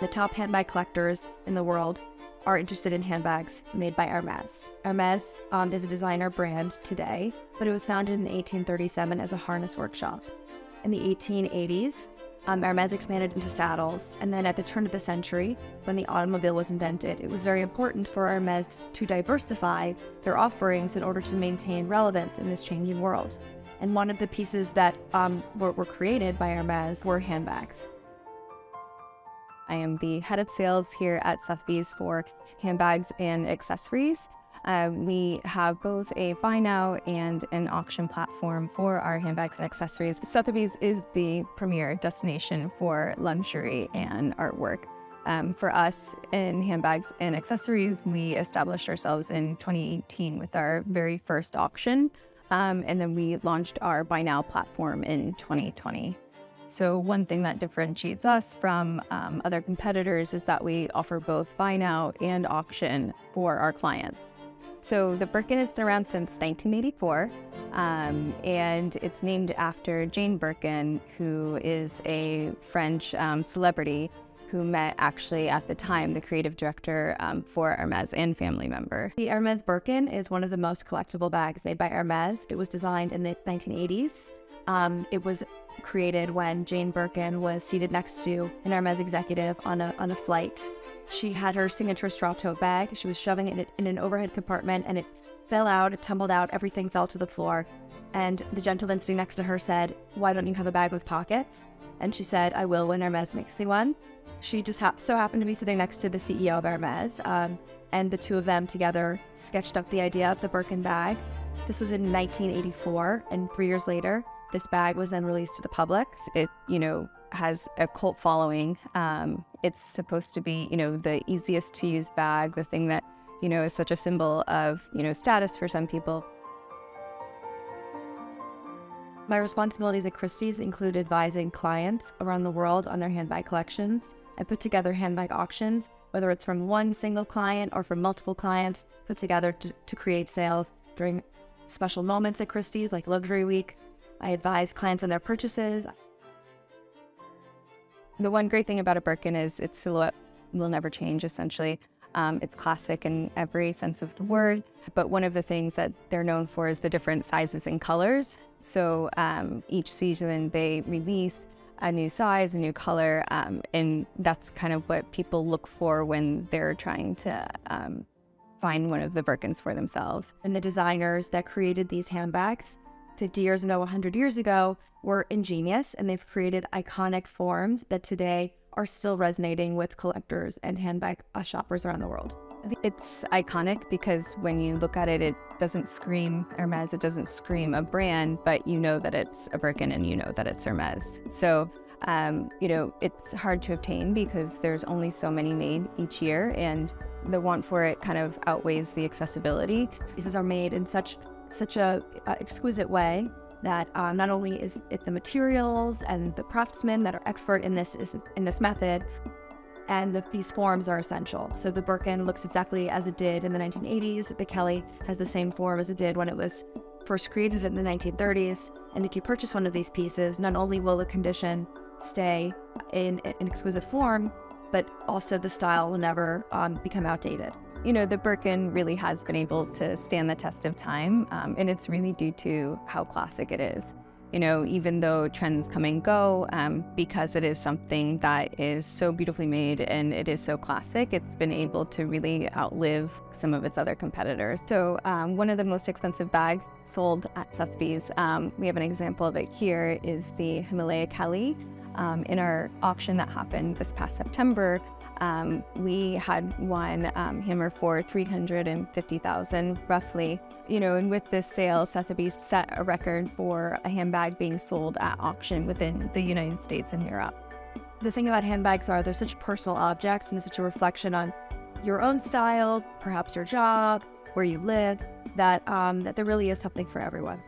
the top handbag collectors in the world are interested in handbags made by Hermès. Hermès is a designer brand today, but it was founded in 1837 as a harness workshop. In the 1880s, Hermès expanded into saddles, and then at the turn of the century, when the automobile was invented, it was very important for Hermès to diversify their offerings in order to maintain relevance in this changing world. And one of the pieces that were created by Hermès were handbags. I am the head of sales here at Sotheby's for handbags and accessories. We have both a buy now and an auction platform for our handbags and accessories. Sotheby's is the premier destination for luxury and artwork. For us in handbags and accessories, we established ourselves in 2018 with our very first auction, and then we launched our buy now platform in 2020. So one thing that differentiates us from other competitors is that we offer both buy now and auction for our clients. So the Birkin has been around since 1984, and it's named after Jane Birkin, who is a French celebrity who met actually at the time the creative director for Hermès and family member. The Hermès Birkin is one of the most collectible bags made by Hermès. It was designed in the 1980s. It was created when Jane Birkin was seated next to an Hermès executive on a flight. She had her signature straw tote bag. She was shoving it in an overhead compartment, and it fell out, it tumbled out, everything fell to the floor. And the gentleman sitting next to her said, "Why don't you have a bag with pockets?" And she said, "I will when Hermès makes me one." She just so happened to be sitting next to the CEO of Hermès, and the two of them together sketched up the idea of the Birkin bag. This was in 1984, and 3 years later, this bag was then released to the public. It, has a cult following. It's supposed to be, the easiest to use bag, the thing that, is such a symbol of, status for some people. My responsibilities at Christie's include advising clients around the world on their handbag collections. I put together handbag auctions, whether it's from one single client or from multiple clients, put together to create sales during special moments at Christie's, like Luxury Week. I advise clients on their purchases. The one great thing about a Birkin is its silhouette will never change, essentially. It's classic in every sense of the word, but one of the things that they're known for is the different sizes and colors. So each season they release a new size, a new color, and that's kind of what people look for when they're trying to find one of the Birkins for themselves. And the designers that created these handbags 50 years ago, 100 years ago, were ingenious, and they've created iconic forms that today are still resonating with collectors and handbag shoppers around the world. I think it's iconic because when you look at it, it doesn't scream Hermès, it doesn't scream a brand, but you know that it's a Birkin and you know that it's Hermès. So, it's hard to obtain because there's only so many made each year, and the want for it kind of outweighs the accessibility. Pieces are made in such a exquisite way that not only is it the materials and the craftsmen that are expert in this method, and these forms are essential. So the Birkin looks exactly as it did in the 1980s. The Kelly has the same form as it did when it was first created in the 1930s. And if you purchase one of these pieces, not only will the condition stay in an exquisite form, but also the style will never become outdated. The Birkin really has been able to stand the test of time, and it's really due to how classic it is. Even though trends come and go, because it is something that is so beautifully made and it is so classic, it's been able to really outlive some of its other competitors. So one of the most expensive bags sold at Sotheby's, we have an example of it here, is the Himalaya Kelly. In our auction that happened this past September, we had one hammer for $350,000 roughly. And with this sale, Sotheby's set a record for a handbag being sold at auction within the United States and Europe. The thing about handbags are they're such personal objects and such a reflection on your own style, perhaps your job, where you live, that there really is something for everyone.